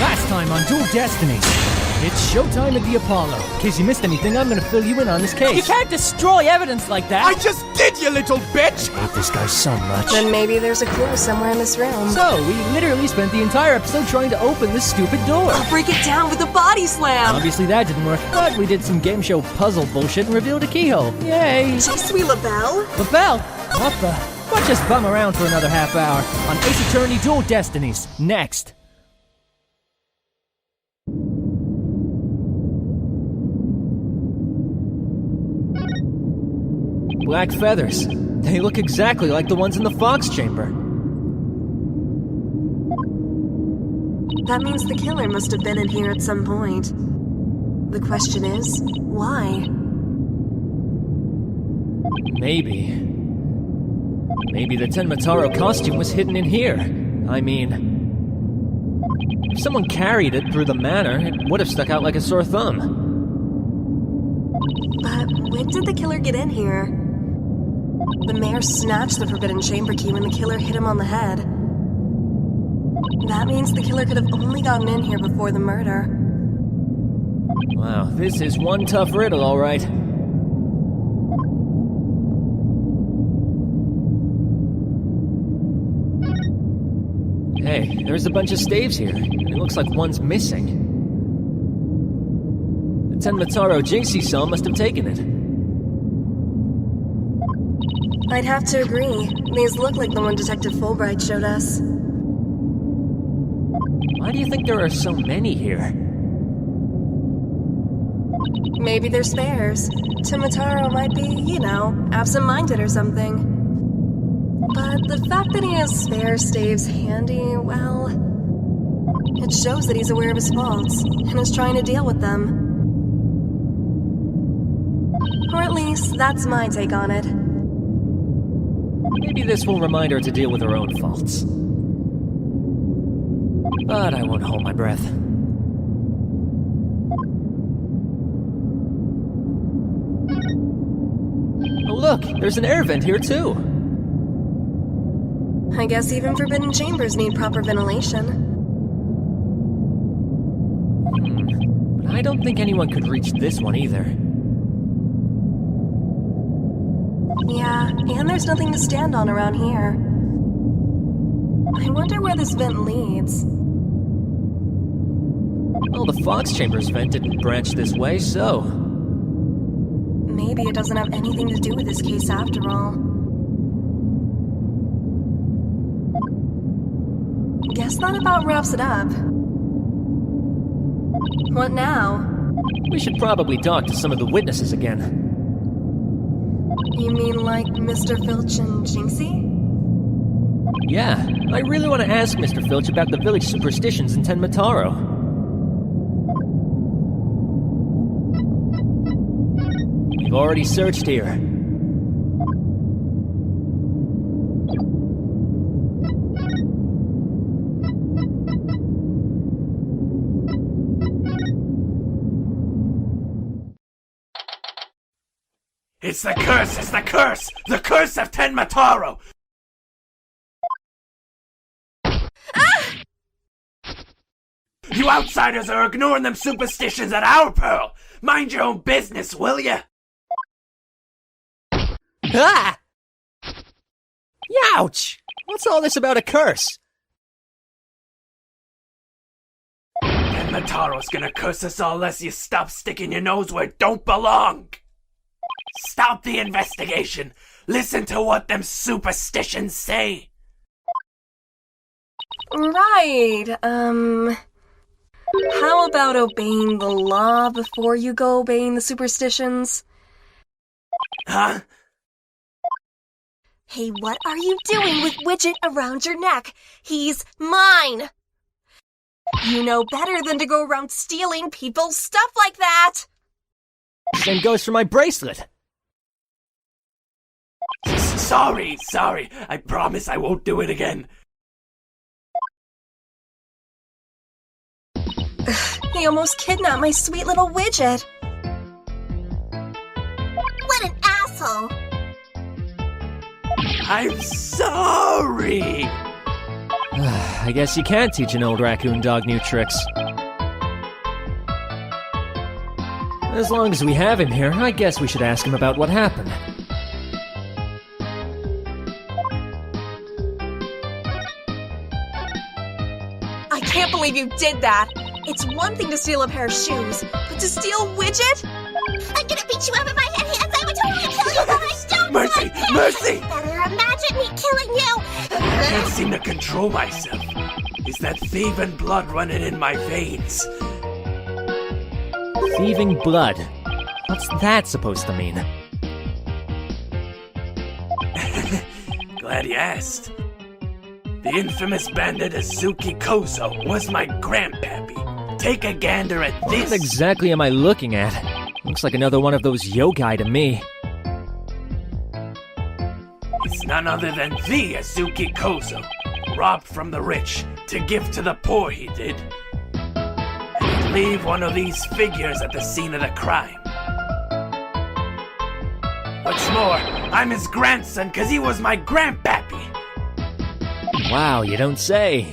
Last time on Dual Destinies. It's showtime at the Apollo. In case you missed anything, I'm gonna fill you in on this case. You can't destroy evidence like that! I just did, you little bitch! I hate this guy so much. Then maybe there's a clue somewhere in this room. So, we literally spent the entire episode trying to open this stupid door. I'll break it down with a body slam! Obviously that didn't work, but we did some game show puzzle bullshit and revealed a keyhole. Yay! Jeez, sweet LaBelle! LaBelle? What the? Let's just bum around for another half hour on Ace Attorney Dual Destinies. Next. Black feathers. They look exactly like the ones in the Fox chamber. That means the killer must have been in here at some point. The question is, why? Maybe the Tenma Taro costume was hidden in here. I mean, if someone carried it through the manor, it would have stuck out like a sore thumb. But when did the killer get in here? The mayor snatched the forbidden chamber key when the killer hit him on the head. That means the killer could have only gotten in here before the murder. Wow, this is one tough riddle, all right. Hey, there's a bunch of staves here. It looks like one's missing. The Tenma Taro Jinxie cell must have taken it. I'd have to agree. These look like the one Detective Fulbright showed us. Why do you think there are so many here? Maybe they're spares. Tenma Taro might be, absent-minded or something. But the fact that he has spare staves handy, well, it shows that he's aware of his faults and is trying to deal with them. Or at least, that's my take on it. Maybe this will remind her to deal with her own faults. But I won't hold my breath. Oh look, there's an air vent here too. I guess even forbidden chambers need proper ventilation. But I don't think anyone could reach this one either. Yeah, and there's nothing to stand on around here. I wonder where this vent leads. Well, the Fox Chamber's vent didn't branch this way, so... Maybe it doesn't have anything to do with this case after all. Guess that about wraps it up. What now? We should probably talk to some of the witnesses again. You mean like Mr. Filch and Jinxie? Yeah, I really want to ask Mr. Filch about the village superstitions in Tenma Taro. We've already searched here. It's the curse! It's the curse! The curse of Tenma Taro! You outsiders are ignoring them superstitions at our pearl! Mind your own business, will ya? Ah! Youch! What's all this about a curse? Tenma Taro's gonna curse us all unless you stop sticking your nose where it don't belong! Stop the investigation! Listen to what them superstitions say! Right, how about obeying the law before you go obeying the superstitions? Huh? Hey, what are you doing with Widget around your neck? He's mine! You know better than to go around stealing people's stuff like that! Same goes for my bracelet. Sorry. I promise I won't do it again. He almost kidnapped my sweet little Widget. What an asshole! I'm sorry! I guess you can't teach an old raccoon dog new tricks. As long as we have him here, I guess we should ask him about what happened. I can't believe you did that. It's one thing to steal a pair of shoes, but to steal a widget? I'm gonna beat you up if I had hands. I would totally kill you, but I don't Mercy! want to. Mercy! Better imagine me killing you. I can't seem to control myself. Is that thieving blood running in my veins? Thieving blood. What's that supposed to mean? Glad you asked. The infamous bandit Azuki Kozo was my grandpappy. Take a gander at this. What exactly am I looking at? Looks like another one of those yogai to me. It's none other than the Azuki Kozo. Robbed from the rich to give to the poor, he did. And he'd leave one of these figures at the scene of the crime. What's more, I'm his grandson because he was my grandpappy. Wow, you don't say.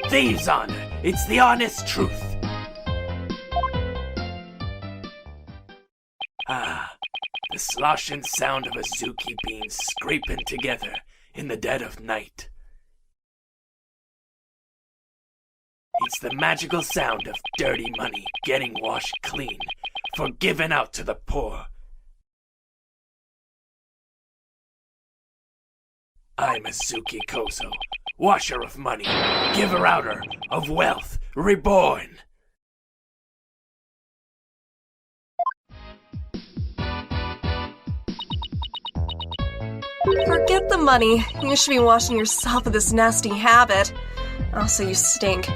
Thieves' honor. It's the honest truth. Ah, the sloshing sound of Azuki beans scraping together in the dead of night. It's the magical sound of dirty money getting washed clean for giving out to the poor. I'm Azuki Kozo, washer of money, giver-outer of wealth, reborn. Forget the money. You should be washing yourself of this nasty habit. Also, you stink.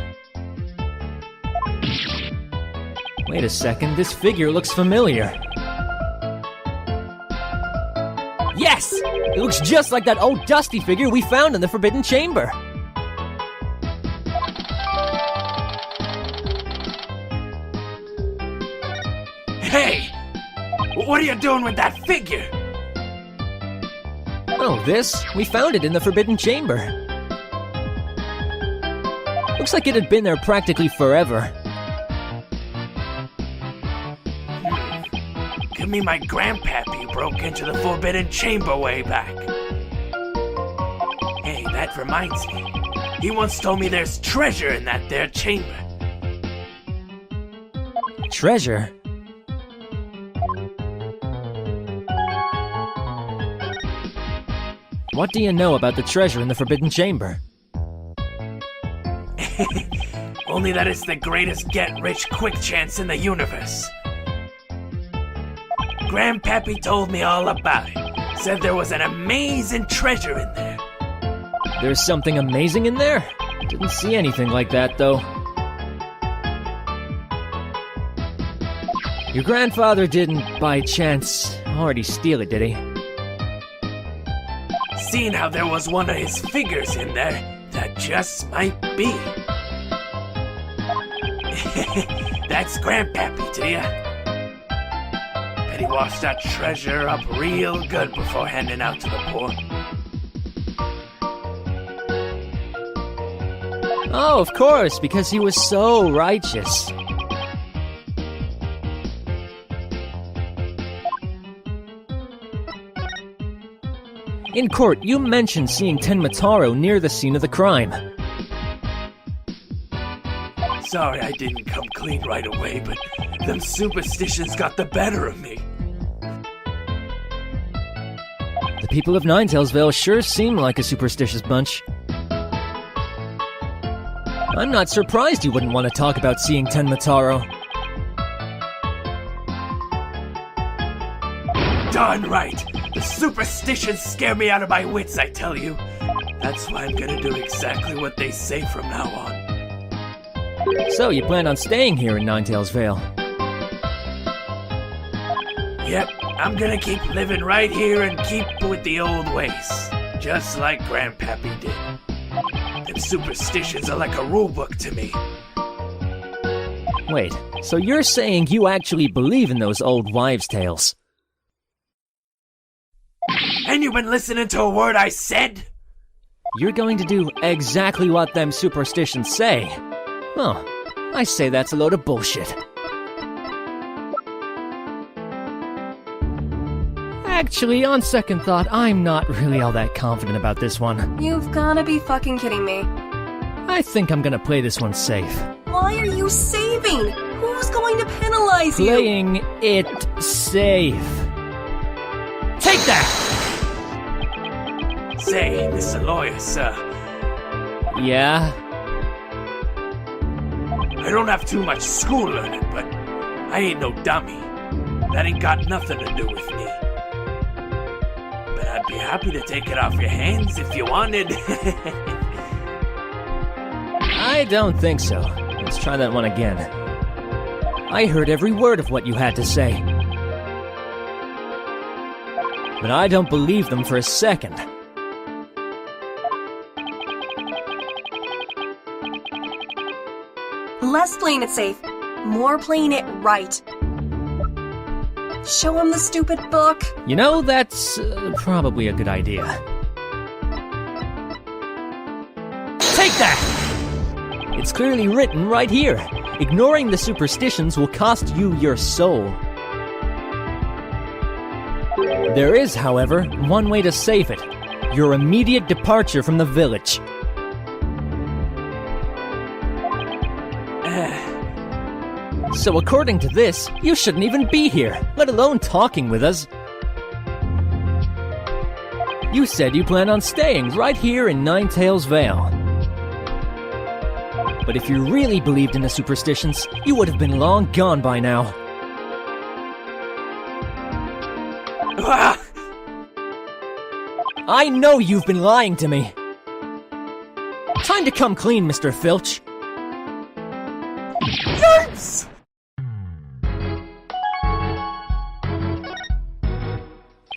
Wait a second, this figure looks familiar. Yes! It looks just like that old dusty figure we found in the Forbidden Chamber. Hey! What are you doing with that figure? Oh, this? We found it in the Forbidden Chamber. Looks like it had been there practically forever. Give me my grandpappy broke into the Forbidden Chamber way back. Hey, that reminds me. He once told me there's treasure in that there chamber. Treasure? What do you know about the treasure in the Forbidden Chamber? Only that it's the greatest get-rich-quick chance in the universe. Grandpappy told me all about it. Said there was an amazing treasure in there. There's something amazing in there? Didn't see anything like that, though. Your grandfather didn't, by chance, already steal it, did he? Seeing how there was one of his figures in there, that just might be. That's Grandpappy to ya. Bet he washed that treasure up real good before handing out to the poor. Oh, of course, because he was so righteous. In court, you mentioned seeing Tenma Taro near the scene of the crime. Sorry I didn't come clean right away, but them superstitions got the better of me. The people of Ninetales sure seem like a superstitious bunch. I'm not surprised you wouldn't want to talk about seeing Tenma Taro. Darn right! The superstitions scare me out of my wits, I tell you. That's why I'm gonna do exactly what they say from now on. So, you plan on staying here in Ninetales Vale? Yep, I'm gonna keep living right here and keep with the old ways. Just like Grandpappy did. Them superstitions are like a rulebook to me. Wait, so you're saying you actually believe in those old wives' tales? And you've been listening to a word I said? You're going to do exactly what them superstitions say. Well, I say that's a load of bullshit. Actually, on second thought, I'm not really all that confident about this one. You've gotta be fucking kidding me. I think I'm gonna play this one safe. Why are you saving? Who's going to penalize you? Playing it safe. Take that! Say, Mr. Lawyer, sir, Yeah? I don't have too much school learning, but I ain't no dummy. That ain't got nothing to do with me. But I'd be happy to take it off your hands if you wanted. I don't think so. Let's try that one again. I heard every word of what you had to say. But I don't believe them for a second. Less playing it safe, more playing it right. Show him the stupid book. You know, that's probably a good idea. Take that! It's clearly written right here. Ignoring the superstitions will cost you your soul. There is, however, one way to save it. Your immediate departure from the village. So according to this, you shouldn't even be here, let alone talking with us. You said you plan on staying right here in Ninetails Vale. But if you really believed in the superstitions, you would have been long gone by now. I know you've been lying to me. Time to come clean, Mr. Filch. Yikes!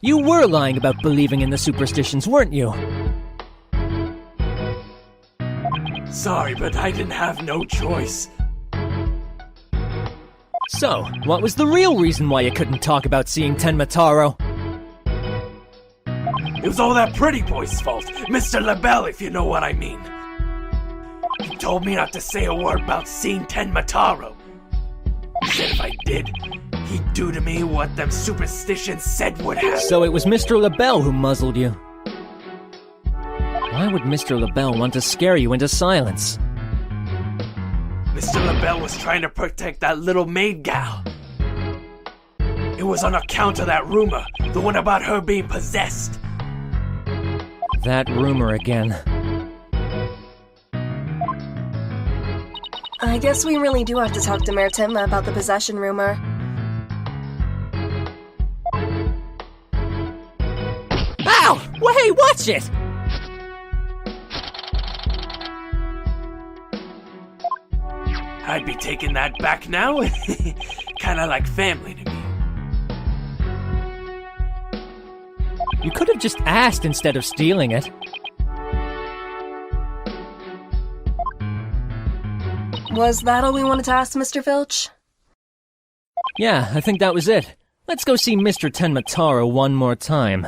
You were lying about believing in the superstitions, weren't you? Sorry, but I didn't have no choice. So, what was the real reason why you couldn't talk about seeing Tenma Taro? It was all that pretty boy's fault. Mr. LaBelle, if you know what I mean. He told me not to say a word about seeing Tenma Taro. He said if I did, he'd do to me what them superstitions said would happen. So it was Mr. LaBelle who muzzled you. Why would Mr. LaBelle want to scare you into silence? Mr. LaBelle was trying to protect that little maid gal. It was on account of that rumor, the one about her being possessed. That rumor again. I guess we really do have to talk to Mayor Tenma about the possession rumor. Ow! Hey, watch it! I'd be taking that back now. Kinda like family to me. You could have just asked instead of stealing it. Was that all we wanted to ask Mr. Filch? Yeah, I think that was it. Let's go see Mr. Tenma Taro one more time.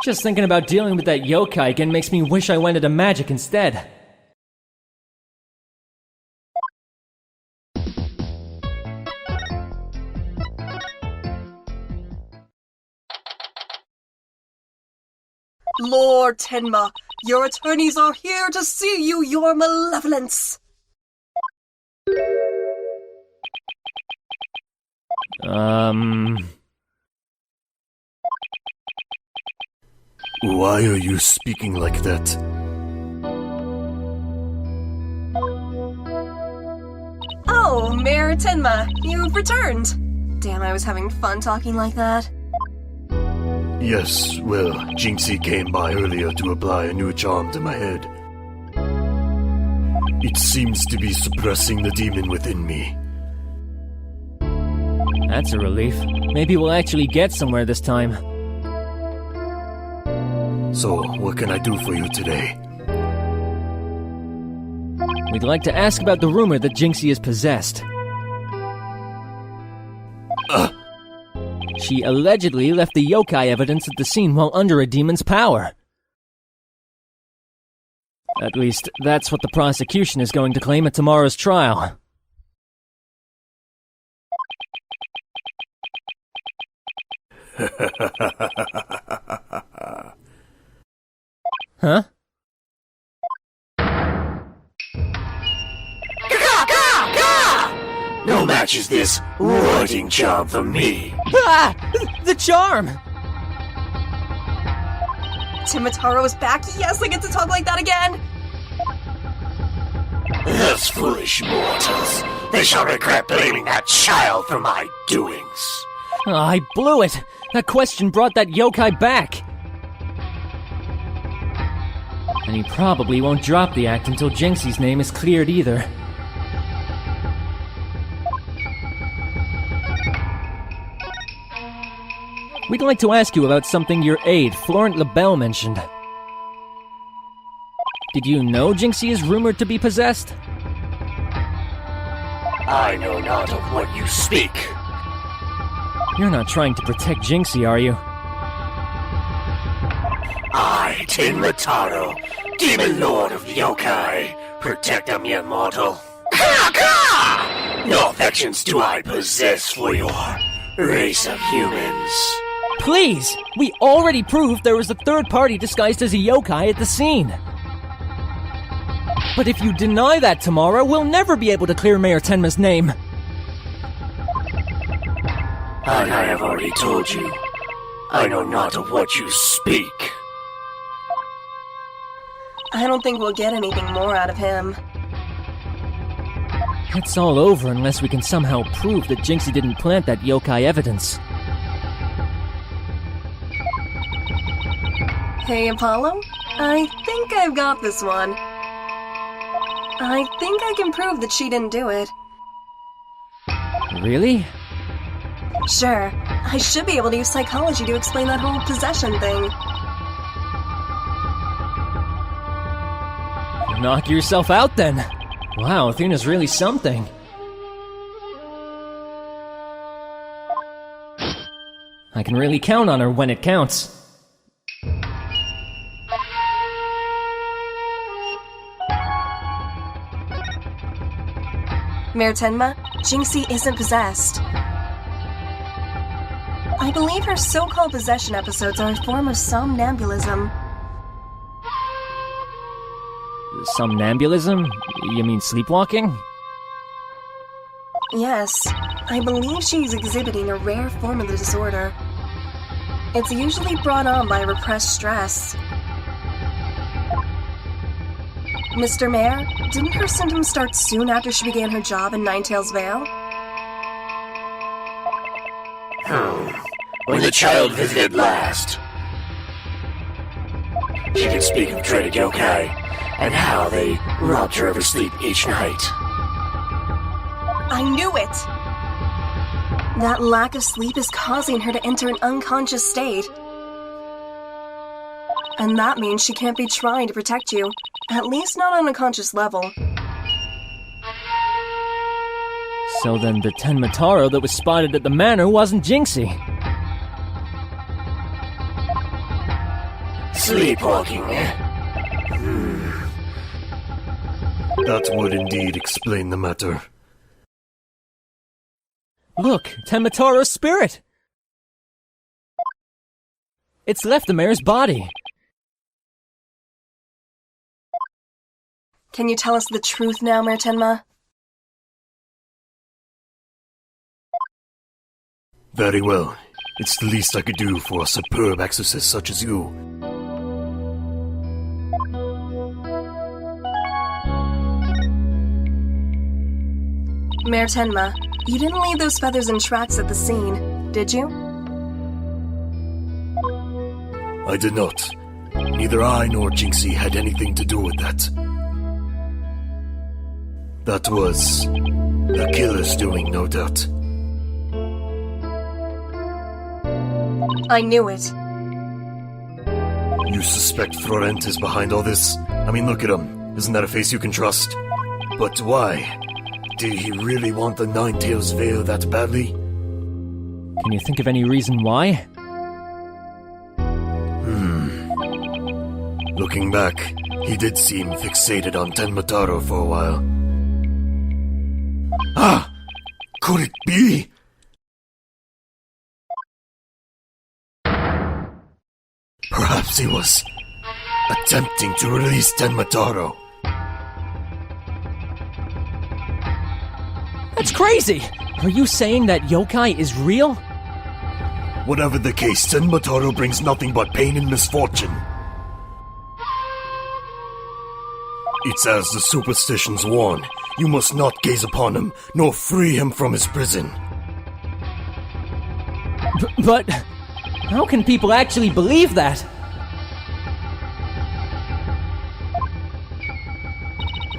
Just thinking about dealing with that yokai again makes me wish I went into magic instead. Lord Tenma, your attorneys are here to see you, your malevolence! Why are you speaking like that? Oh, Mayor Tenma, you've returned! Damn, I was having fun talking like that. Yes, well, Jinxie came by earlier to apply a new charm to my head. It seems to be suppressing the demon within me. That's a relief. Maybe we'll actually get somewhere this time. So, what can I do for you today? We'd like to ask about the rumor that Jinxie is possessed. She allegedly left the yokai evidence at the scene while under a demon's power. At least, that's what the prosecution is going to claim at tomorrow's trial. Huh? No match is this writing job for me. Ah! The charm! Tenma Taro is back. Yes, I get to talk like that again. Those foolish mortals. They shall regret blaming that child for my doings. Oh, I blew it! That question brought that yokai back! And he probably won't drop the act until Jinxie's name is cleared either. We'd like to ask you about something your aide, Florent LaBelle, mentioned. Did you know Jinxie is rumored to be possessed? I know not of what you speak. You're not trying to protect Jinxie, are you? I, Tenma Taro, Demon Lord of Yokai, protect a mere mortal. No affections do I possess for your race of humans. Please! We already proved there was a third party disguised as a yokai at the scene. But if you deny that tomorrow, we'll never be able to clear Mayor Tenma's name. And I have already told you, I know not of what you speak. I don't think we'll get anything more out of him. It's all over unless we can somehow prove that Jinxie didn't plant that yokai evidence. Hey, Apollo? I think I've got this one. I think I can prove that she didn't do it. Really? Sure. I should be able to use psychology to explain that whole possession thing. Knock yourself out then. Wow, Athena's really something. I can really count on her when it counts. Mayor Tenma, Jinxie isn't possessed. I believe her so-called possession episodes are a form of somnambulism. Somnambulism? You mean sleepwalking? Yes, I believe she's exhibiting a rare form of the disorder. It's usually brought on by repressed stress. Mr. Mayor, didn't her symptoms start soon after she began her job in Ninetail's Vale? When the child visited last, she could speak of dreaded yokai and how they robbed her of her sleep each night. I knew it! That lack of sleep is causing her to enter an unconscious state. And that means she can't be trying to protect you, at least not on a conscious level. So then the Tenma Taro that was spotted at the manor wasn't Jinxie. Sleepwalking. That would indeed explain the matter. Look, Tenma Taro's spirit! It's left the mayor's body. Can you tell us the truth now, Mayor Tenma? Very well. It's the least I could do for a superb exorcist such as you. Mayor Tenma, you didn't leave those feathers and tracks at the scene, did you? I did not. Neither I nor Jinxie had anything to do with that. That was the killer's doing, no doubt. I knew it. You suspect Florent is behind all this? I mean, look at him. Isn't that a face you can trust? But why? Did he really want the Ninetail's Veil that badly? Can you think of any reason Looking back, He did seem fixated on Tenma Taro for a while. Ah! Could it be? Perhaps he was attempting to release Tenma Taro. That's crazy! Are you saying that yokai is real? Whatever the case, Tenma Taro brings nothing but pain and misfortune. It's as the superstitions warn. You must not gaze upon him, nor free him from his prison. But how can people actually believe that?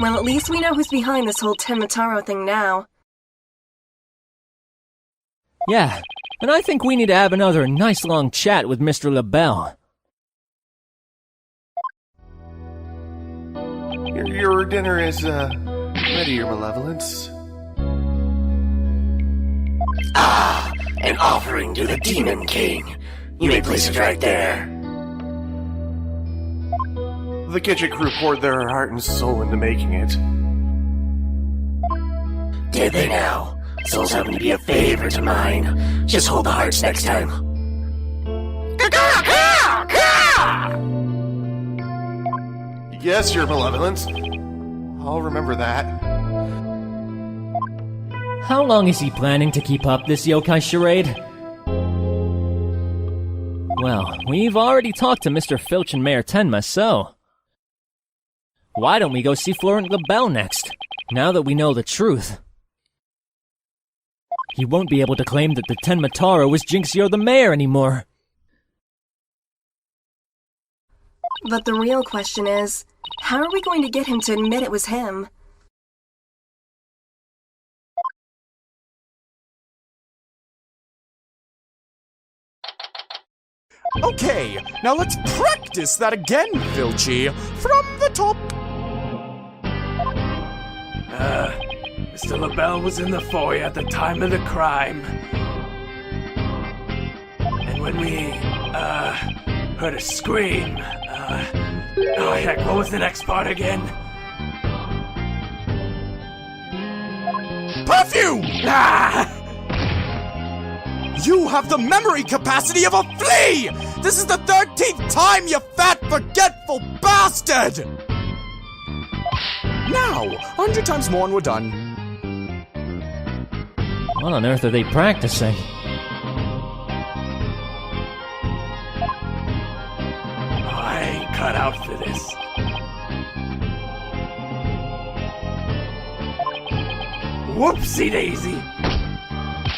Well, at least we know who's behind this whole Tenma Taro thing now. Yeah, and I think we need to have another nice long chat with Mr. LaBelle. Your dinner is, ready, Your Malevolence. Ah, an offering to the Demon King. You may place it right there. The kitchen crew poured their heart and soul into making it. Did they now? Souls happen to be a favorite of mine. Just hold the hearts next time. Yes, Your Malevolence. I'll remember that. How long is he planning to keep up this yokai charade? Well, we've already talked to Mr. Filch and Mayor Tenma, so... why don't we go see Florent LaBelle next, now that we know the truth? He won't be able to claim that the Tenma Taro was Jinxie or the mayor anymore. But the real question is, how are we going to get him to admit it was him? Okay, now let's practice that again, Filchy. From the top. Mr. LaBelle was in the foyer at the time of the crime. And when we, heard a scream, oh heck, what was the next part again? Perfume! Ah! You have the memory capacity of a flea! This is the 13th time, you fat, forgetful bastard! Now, 100 times more and we're done. What on earth are they practicing? I ain't cut out for this. Whoopsie daisy!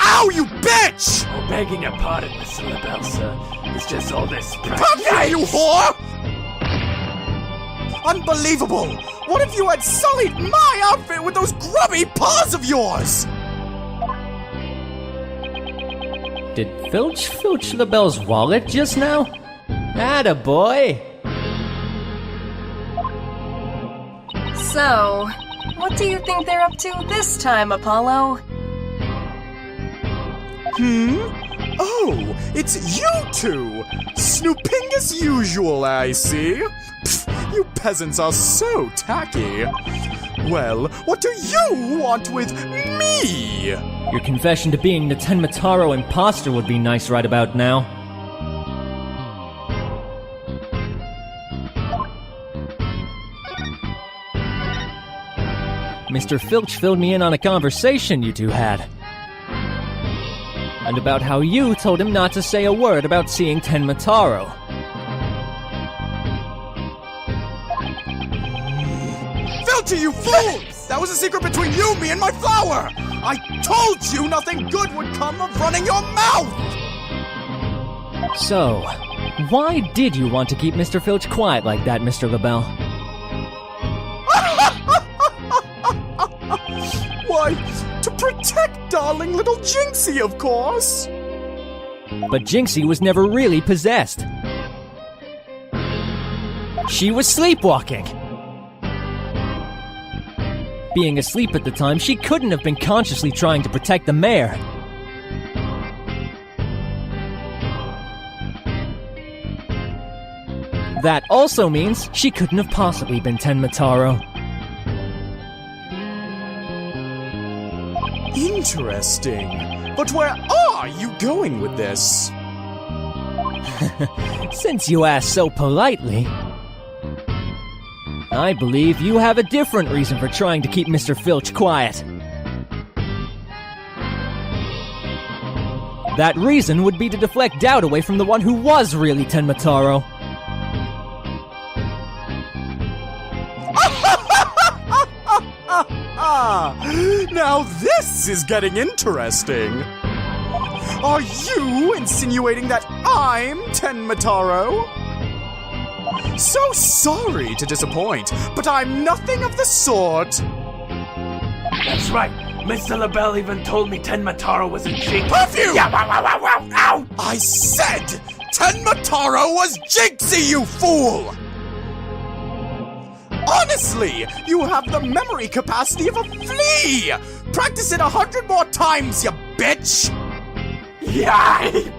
Ow, you bitch! Oh, begging your pardon, Mr. LaBelle, sir. It's just all this Perfume, you whore! Unbelievable! What if you had sullied my outfit with those grubby paws of yours? Did Filch filch LaBelle's wallet just now? Attaboy! So, what do you think they're up to this time, Apollo? Oh, it's you two! Snooping as usual, I see. Pfft, you peasants are so tacky. Well, what do you want with me? Your confession to being the Tenma Taro imposter would be nice right about now. Mr. Filch filled me in on a conversation you two had. And about how you told him not to say a word about seeing Tenma Taro. Filchy, you fool! That was a secret between you, me, and my flower! I told you nothing good would come of running your mouth! So, why did you want to keep Mr. Filch quiet like that, Mr. LaBelle? Why, to protect darling little Jinxie, of course! But Jinxie was never really possessed. She was sleepwalking. Being asleep at the time, she couldn't have been consciously trying to protect the mayor. That also means she couldn't have possibly been Tenma Taro. Interesting. But where are you going with this? Since you asked so politely, I believe you have a different reason for trying to keep Mr. Filch quiet. That reason would be to deflect doubt away from the one who was really Tenma Taro. Now this is getting interesting. Are you insinuating that I'm Tenma Taro? So sorry to disappoint, but I'm nothing of the sort. That's right. Mr. LaBelle even told me Tenma Taro was a jinx. Perfume! Yeah, wow, wow, wow, wow, ow! I said Tenma Taro was Jinxie, you fool! Honestly, you have the memory capacity of a flea! Practice it 100 more times, you bitch! Yikes!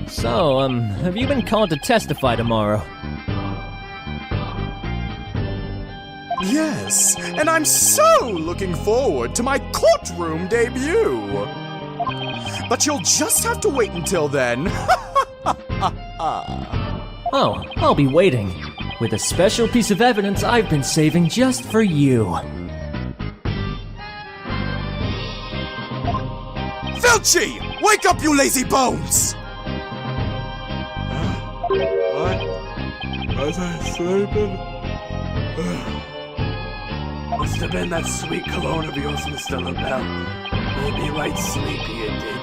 So, have you been called to testify tomorrow? Yes, and I'm so looking forward to my courtroom debut! But you'll just have to wait until then. Oh, I'll be waiting, with a special piece of evidence I've been saving just for you. Filchy! Wake up, you lazy bones! Was I sleeping? Must have been that sweet cologne of yours, Mr. LaBelle. Made me right sleepy, it did.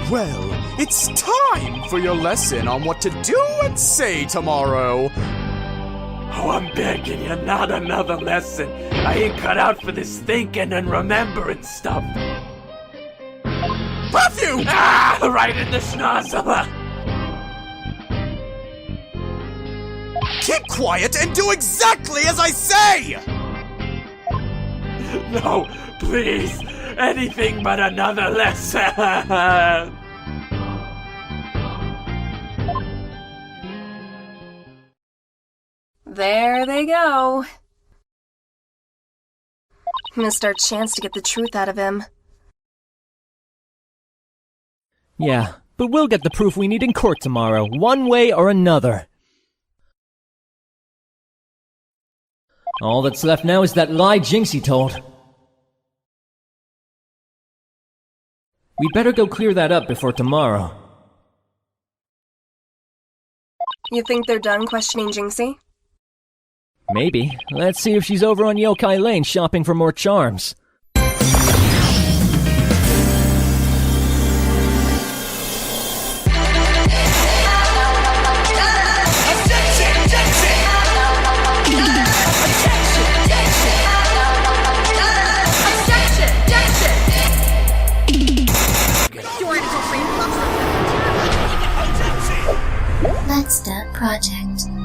Well, it's time for your lesson on what to do and say tomorrow. Oh, I'm begging you, not another lesson. I ain't cut out for this thinking and remembering stuff. Perfume! Ah, right in the schnozzle. Keep quiet and do exactly as I say! No, please. Anything but another lesson. There they go. Missed our chance to get the truth out of him. Yeah, but we'll get the proof we need in court tomorrow, one way or another. All that's left now is that lie Jinxie told. We'd better go clear that up before tomorrow. You think they're done questioning Jinxie? Maybe. Let's see if she's over on Yokai Lane shopping for more charms. Let's Start Project.